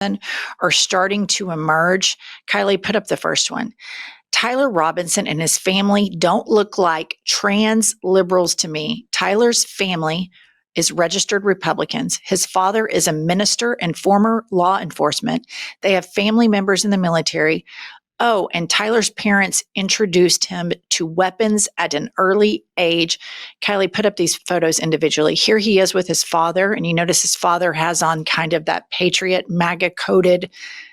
are starting to emerge. Kylie, put up the first one. Tyler Robinson and his family don't look like trans liberals to me. Tyler's family is registered Republicans. His father is a minister and former law enforcement. They have family members in the military. Oh, and Tyler's parents introduced him to weapons at an early age. Kylie, put up these photos individually. Here he is with his father, and you notice his father has on kind of that Patriot MAGA coded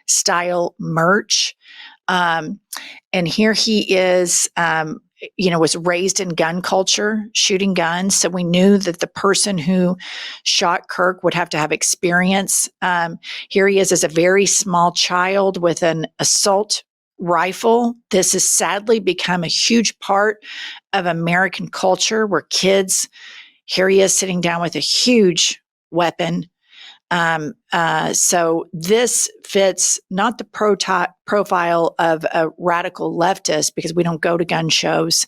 style merch. And here he is, was raised in gun culture, shooting guns. So we knew that the person who shot Kirk would have to have experience. Here he is as a very small child with an assault rifle. This has sadly become a huge part of American culture where kids, here he is sitting down with a huge weapon. So this fits not the profile of a radical leftist, because we don't go to gun shows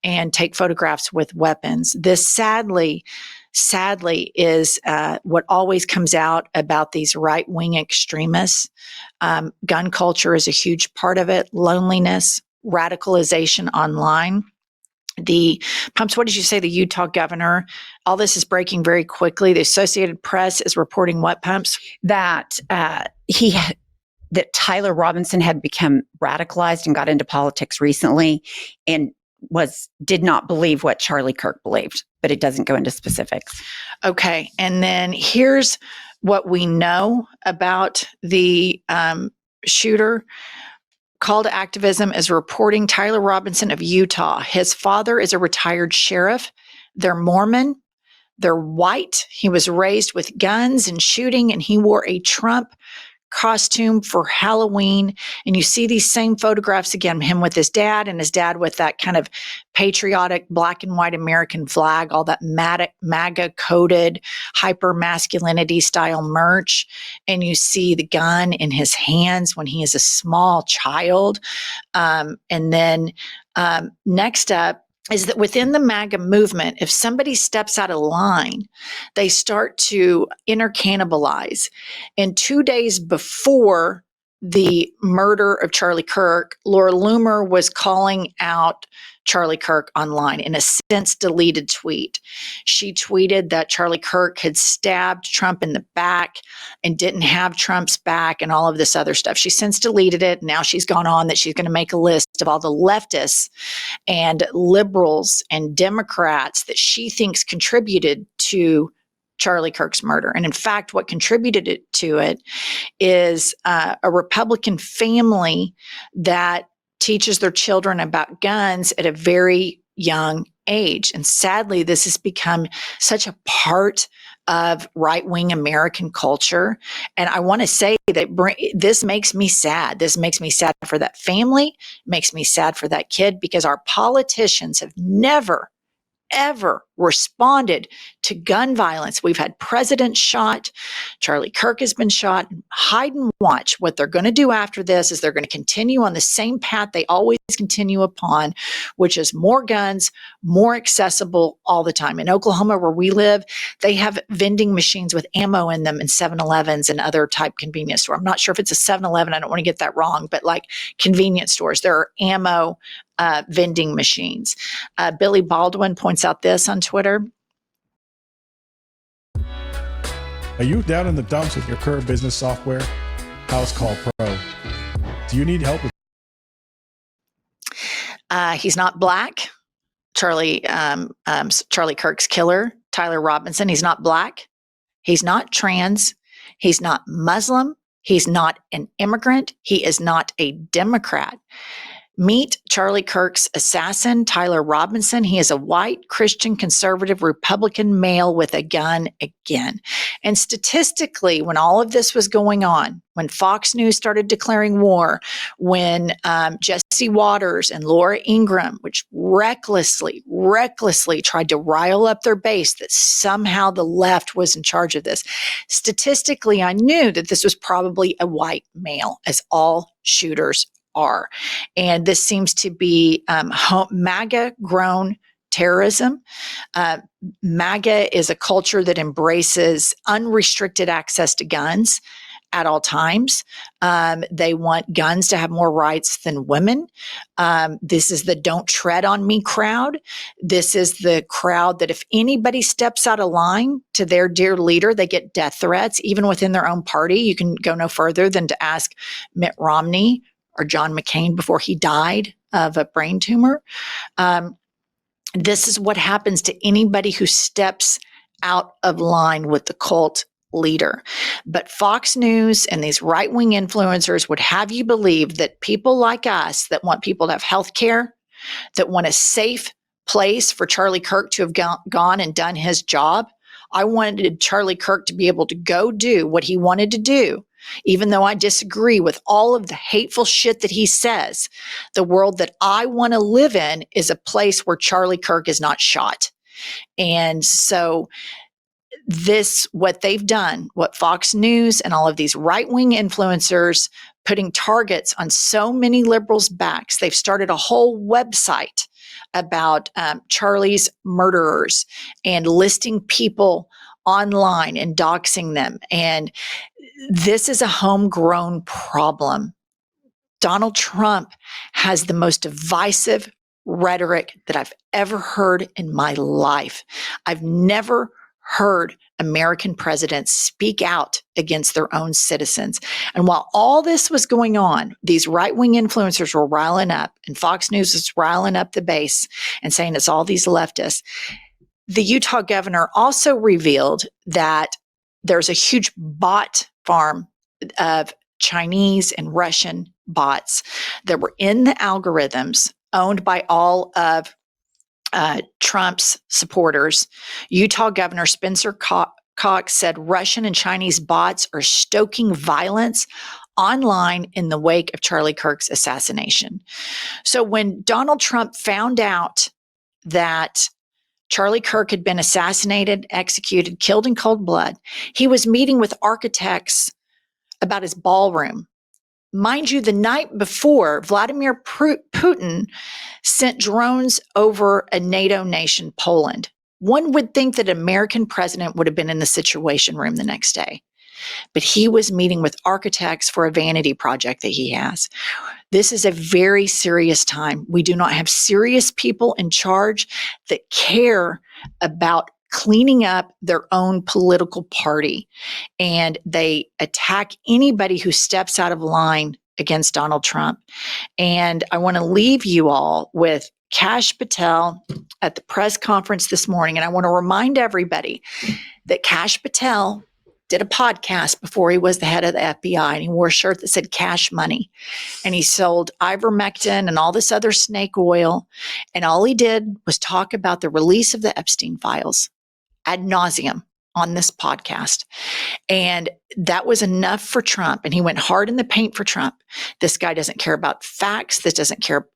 and take photographs with weapons. This sadly is what always comes out about these right-wing extremists. Gun culture is a huge part of it. Loneliness, radicalization online. The pumps, what did you say, the Utah governor? All this is breaking very quickly. The Associated Press is reporting what, Pumps? That that Tyler Robinson had become radicalized and got into politics recently and did not believe what Charlie Kirk believed, but it doesn't go into specifics. Okay. And then here's what we know about the shooter. Call to Activism is reporting Tyler Robinson of Utah. His father is a retired sheriff. They're Mormon. They're white. He was raised with guns and shooting, and he wore a Trump costume for Halloween. And you see these same photographs again, him with his dad, and his dad with that kind of patriotic black and white American flag, all that MAGA coded hyper masculinity style merch. And you see the gun in his hands when he is a small child. And then next up is that within the MAGA movement, if somebody steps out of line, they start to intercannibalize. And 2 days before the murder of Charlie Kirk, Laura Loomer was calling out Charlie Kirk online in a since deleted tweet. She tweeted that Charlie Kirk had stabbed Trump in the back and didn't have Trump's back and all of this other stuff. She since deleted it. Now she's gone on that she's going to make a list of all the leftists and liberals and Democrats that she thinks contributed to Charlie Kirk's murder. And in fact, what contributed to it is a Republican family that teaches their children about guns at a very young age. And sadly, this has become such a part of right-wing American culture. And I want to say that this makes me sad. This makes me sad for that family, makes me sad for that kid, because our politicians have never, ever responded to gun violence. We've had presidents shot. Charlie Kirk has been shot. Hide and watch. What they're going to do after this is they're going to continue on the same path they always continue upon, which is more guns, more accessible all the time. In Oklahoma, where we live, they have vending machines with ammo in them in 7-Elevens and other type convenience store. I'm not sure if it's a 7-Eleven. I don't want to get that wrong, but like convenience stores, there are ammo vending machines. Billy Baldwin points out this on Twitter. Are you down in the dumps with your current business software? House Call Pro. Do you need help with? He's not black. Charlie Kirk's killer, Tyler Robinson. He's not black. He's not trans. He's not Muslim. He's not an immigrant. He is not a Democrat. Meet Charlie Kirk's assassin, Tyler Robinson. He is a white, Christian, conservative, Republican male with a gun again. And statistically, when all of this was going on, when Fox News started declaring war, when Jesse Waters and Laura Ingraham, which recklessly tried to rile up their base that somehow the left was in charge of this, statistically, I knew that this was probably a white male, as all shooters are. And this seems to be MAGA grown terrorism. MAGA is a culture that embraces unrestricted access to guns. at all times. They want guns to have more rights than women. This is the don't tread on me crowd. This is the crowd that if anybody steps out of line to their dear leader, they get death threats, even within their own party. You can go no further than to ask Mitt Romney or John McCain before he died of a brain tumor. This is what happens to anybody who steps out of line with the cult leader. But Fox News and these right-wing influencers would have you believe that people like us that want people to have health care, that want a safe place for Charlie Kirk to have gone and done his job. I wanted Charlie Kirk to be able to go do what he wanted to do, even though I disagree with all of the hateful shit that he says. The world that I want to live in is a place where Charlie Kirk is not shot. And so what they've done, what Fox News and all of these right-wing influencers putting targets on so many liberals' backs, they've started a whole website about Charlie's murderers and listing people online and doxing them. And this is a homegrown problem. Donald Trump has the most divisive rhetoric that I've ever heard in my life. I've never heard American presidents speak out against their own citizens. And while all this was going on, these right-wing influencers were riling up, and Fox News was riling up the base and saying it's all these leftists. The Utah governor also revealed that there's a huge bot farm of Chinese and Russian bots that were in the algorithms owned by all of Trump's supporters. Utah Governor Spencer Cox said Russian and Chinese bots are stoking violence online in the wake of Charlie Kirk's assassination. So when Donald Trump found out that Charlie Kirk had been assassinated, executed, killed in cold blood, he was meeting with architects about his ballroom. Mind you, the night before, Vladimir Putin sent drones over a NATO nation, Poland. One would think that an American president would have been in the Situation Room the next day. But he was meeting with architects for a vanity project that he has. This is a very serious time. We do not have serious people in charge that care about cleaning up their own political party. And they attack anybody who steps out of line against Donald Trump. And I want to leave you all with Kash Patel at the press conference this morning. And I want to remind everybody that Kash Patel did a podcast before he was the head of the FBI, and he wore a shirt that said Cash Money. And he sold ivermectin and all this other snake oil. And all he did was talk about the release of the Epstein files ad nauseum on this podcast. And that was enough for Trump. And he went hard in the paint for Trump. This guy doesn't care about facts. The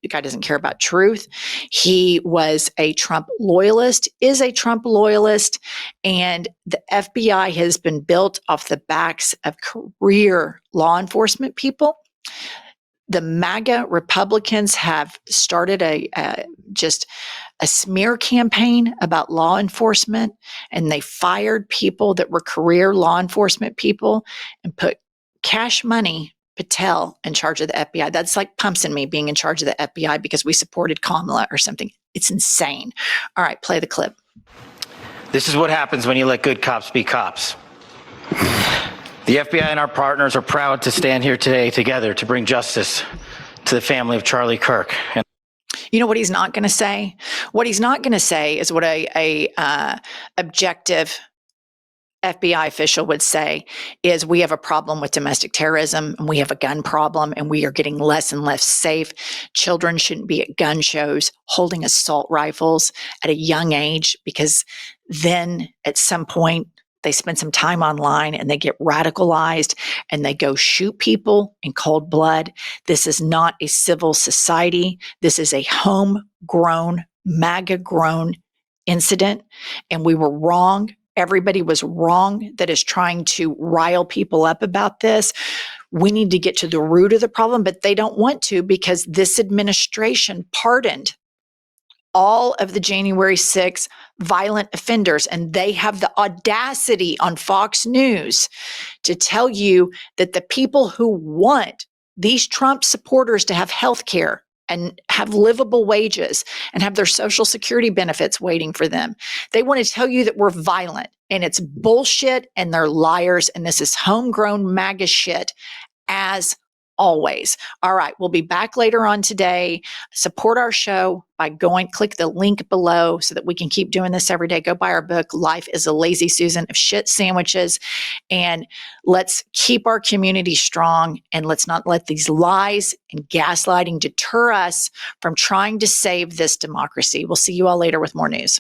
guy doesn't care about truth. He was a Trump loyalist, is a Trump loyalist. And the FBI has been built off the backs of career law enforcement people. The MAGA Republicans have started just a smear campaign about law enforcement, and they fired people that were career law enforcement people and put Cash Money Patel in charge of the FBI. That's like Pumps and me being in charge of the FBI because we supported Kamala or something. It's insane. All right, play the clip. This is what happens when you let good cops be cops. The FBI and our partners are proud to stand here today together to bring justice to the family of Charlie Kirk. You know what he's not going to say? What he's not going to say is what a objective FBI official would say is we have a problem with domestic terrorism and we have a gun problem and we are getting less and less safe. Children shouldn't be at gun shows holding assault rifles at a young age because then at some point they spend some time online and they get radicalized and they go shoot people in cold blood. This is not a civil society. This is a homegrown, MAGA-grown incident. And we were wrong. Everybody was wrong that is trying to rile people up about this. We need to get to the root of the problem, but they don't want to because this administration pardoned all of the January 6th violent offenders. And they have the audacity on Fox News to tell you that the people who want these Trump supporters to have health care and have livable wages and have their Social Security benefits waiting for them, they want to tell you that we're violent, and it's bullshit, and they're liars, and this is homegrown MAGA shit as always. All right, we'll be back later on today. Support our show by click the link below so that we can keep doing this every day. Go buy our book, Life is a Lazy Susan of Shit Sandwiches, and let's keep our community strong, and let's not let these lies and gaslighting deter us from trying to save this democracy. We'll see you all later with more news.